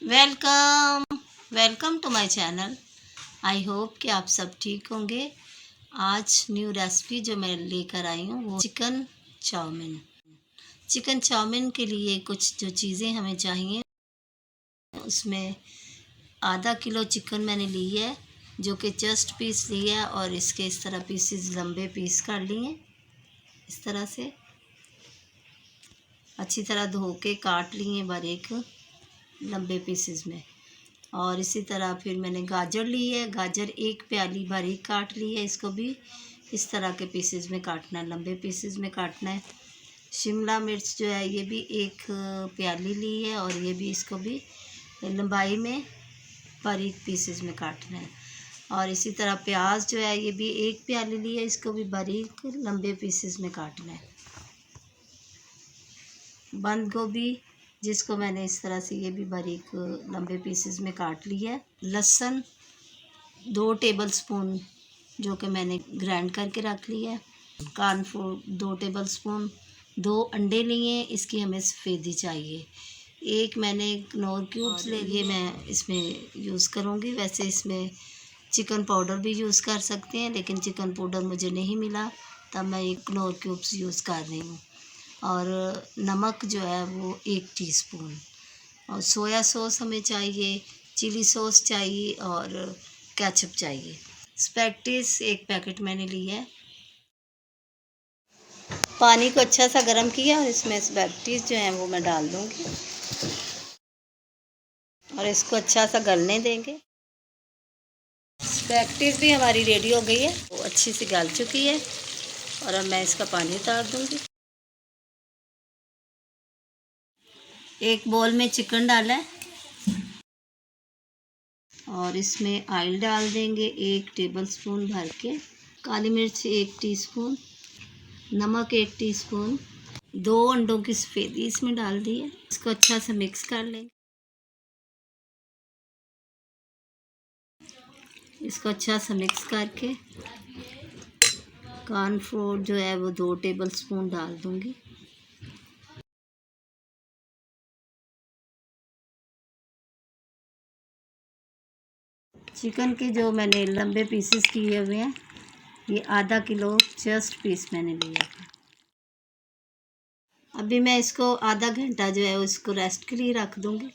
Welcome welcome to my channel. I hope कि आप सब ठीक होंगे। आज न्यू रेसिपी जो मैं लेकर आई हूँ वो चिकन चाउमीन। चिकन चाउमीन के लिए कुछ जो चीज़ें हमें चाहिए, उसमें आधा किलो चिकन मैंने ली है, जो कि चस्ट पीस ली है और इसके इस तरह पीसेस लंबे पीस कर लिए। इस तरह से अच्छी तरह धो के काट लिए बारीक लंबे पीसेस में। और इसी तरह फिर मैंने गाजर ली है, गाजर एक प्याली बारीक काट ली है। इसको भी इस तरह के पीसेस में काटना है, लंबे पीसेस में काटना है। शिमला मिर्च जो है ये भी एक प्याली ली है और ये भी इसको भी लंबाई में बारीक पीसेस में काटना है। और इसी तरह प्याज जो है ये भी एक प्याली ली है, इसको भी बारीक लंबे पीसेस में काटना है। बंद गोभी जिसको मैंने इस तरह से ये भी बारीक लंबे पीसेस में काट लिया है। लहसुन 2 टेबल स्पून जो कि मैंने ग्राइंड करके रख लिया है। Cornflour 2 table spoon. 2 अंडे लिए, इसकी हमें सफ़ेदी चाहिए। एक मैंने कनौर क्यूब्स ले लिए, मैं इसमें यूज़ करूँगी। वैसे इसमें चिकन पाउडर भी यूज़ कर सकते हैं, लेकिन चिकन पाउडर मुझे नहीं मिला तब मैं एक कनौर क्यूब्स यूज़ कर रही हूँ। और नमक जो है वो 1 टीस्पून। और सोया सॉस हमें चाहिए, चिली सॉस चाहिए और केचप चाहिए। स्पैगेटीज 1 पैकेट मैंने लिया है। पानी को अच्छा सा गर्म किया और इसमें स्पैगेटीज जो हैं वो मैं डाल दूँगी और इसको अच्छा सा गलने देंगे। स्पैगेटीज भी हमारी रेडी हो गई है, वो अच्छी सी गल चुकी है। और अब मैं इसका पानी उतार दूँगी। एक बोल में चिकन डाला है और इसमें ऑयल डाल देंगे 1 टेबलस्पून भर के। काली मिर्च 1 टीस्पून, नमक 1 टीस्पून, 2 अंडों की सफ़ेदी इसमें डाल दी है। इसको अच्छा से मिक्स कर लेंगे। इसको अच्छा से मिक्स करके कॉर्नफ्लोर जो है वो 2 टेबलस्पून डाल दूँगी। चिकन के जो मैंने लंबे पीसेस किए हुए हैं, ये आधा किलो चस्ट पीस मैंने लिया था। अभी मैं इसको आधा घंटा जो है उसको रेस्ट के लिए रख दूँगी।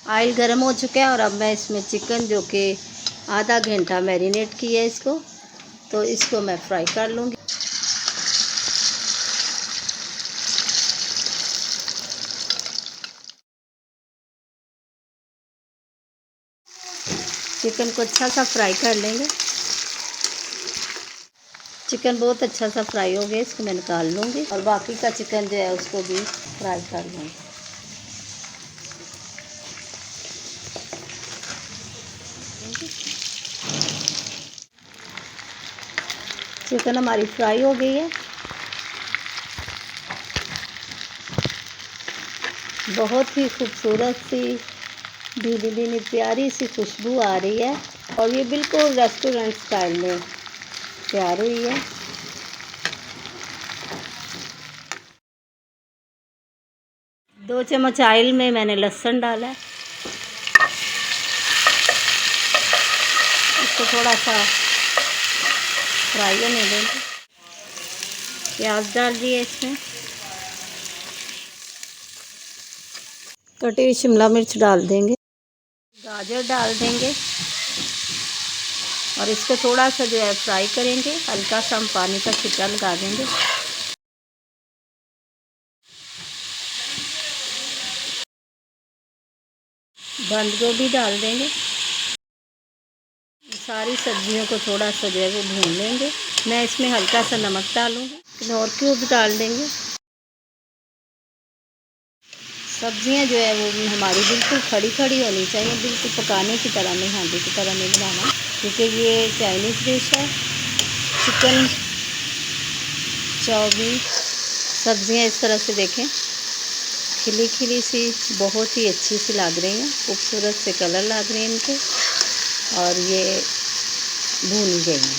ऑयल गर्म हो चुका है और अब मैं इसमें चिकन जो कि आधा घंटा मैरिनेट किया है इसको, तो इसको मैं फ्राई कर लूँगी। चिकन को अच्छा सा फ्राई कर लेंगे। चिकन बहुत अच्छा सा फ्राई हो गया, इसको मैं निकाल लूँगी और बाकी का चिकन जो है उसको भी फ्राई कर लूँगी। चिकन हमारी फ्राई हो गई है। बहुत ही खूबसूरत सी धीमी धीमी प्यारी सी खुशबू आ रही है और ये बिल्कुल रेस्टोरेंट स्टाइल में तैयार हुई है। दो चम्मच ऑयल में मैंने लहसुन डाला है, इसको थोड़ा सा फ्राई होने देंगे। प्याज डाल दिए इसमें, कटी हुई शिमला मिर्च डाल देंगे, गाजर डाल देंगे और इसको थोड़ा सा जो है फ्राई करेंगे। हल्का सा हम पानी का छिट्टा लगा देंगे। बंद गोभी डाल देंगे। सारी सब्जियों को थोड़ा सा जो है वो भून लेंगे। मैं इसमें हल्का सा नमक डालूँगी, कनौर क्यूब डाल देंगे। सब्जियां जो है वो हमारी बिल्कुल खड़ी खड़ी होनी चाहिए, बिल्कुल पकाने की तरह नहीं, हांडी की तरह नहीं बनाना, क्योंकि ये चाइनीज़ डिश है। चिकन चाउमीन सब्जियां इस तरह से देखें, खिली खिली सी बहुत ही अच्छी सी लग रही हैं, खूबसूरत से कलर लग रहे हैं इनके और ये भून गई हैं।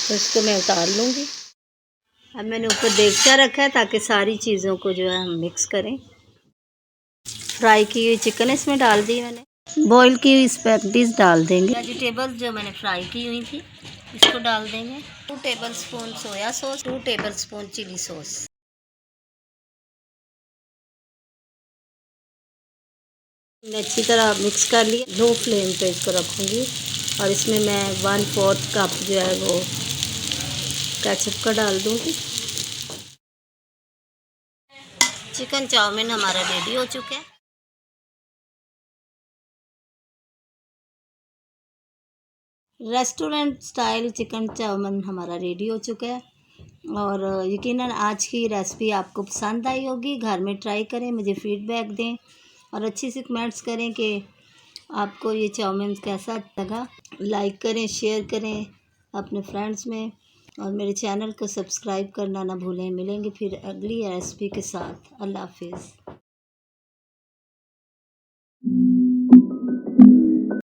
तो इसको मैं उतार लूँगी। अब मैंने ऊपर देगचा रखा है ताकि सारी चीज़ों को जो है हम मिक्स करें। फ्राई की हुई चिकन इसमें डाल दी मैंने। बॉईल की हुई स्पैगेटीज डाल देंगे। वेजिटेबल्स जो मैंने फ्राई की हुई थी इसको डाल देंगे। 2 tablespoon soya sauce, 2 tablespoon chilli sauce. अच्छी तरह मिक्स कर लिया। लो फ्लेम पे इसको रखूँगी और इसमें मैं 1/4 कप जो है वो केचप का डाल दूँगी। चिकन चाउमीन हमारा रेडी हो चुका है। रेस्टोरेंट स्टाइल चिकन चाउमीन हमारा रेडी हो चुका है और यकीनन आज की रेसिपी आपको पसंद आई होगी। घर में ट्राई करें, मुझे फ़ीडबैक दें और अच्छी सी कमेंट्स करें कि आपको ये चाउमीन कैसा लगा। लाइक करें, शेयर करें अपने फ्रेंड्स में और मेरे चैनल को सब्सक्राइब करना ना भूलें। मिलेंगे फिर अगली रेसिपी के साथ। अल्लाह हाफिज़।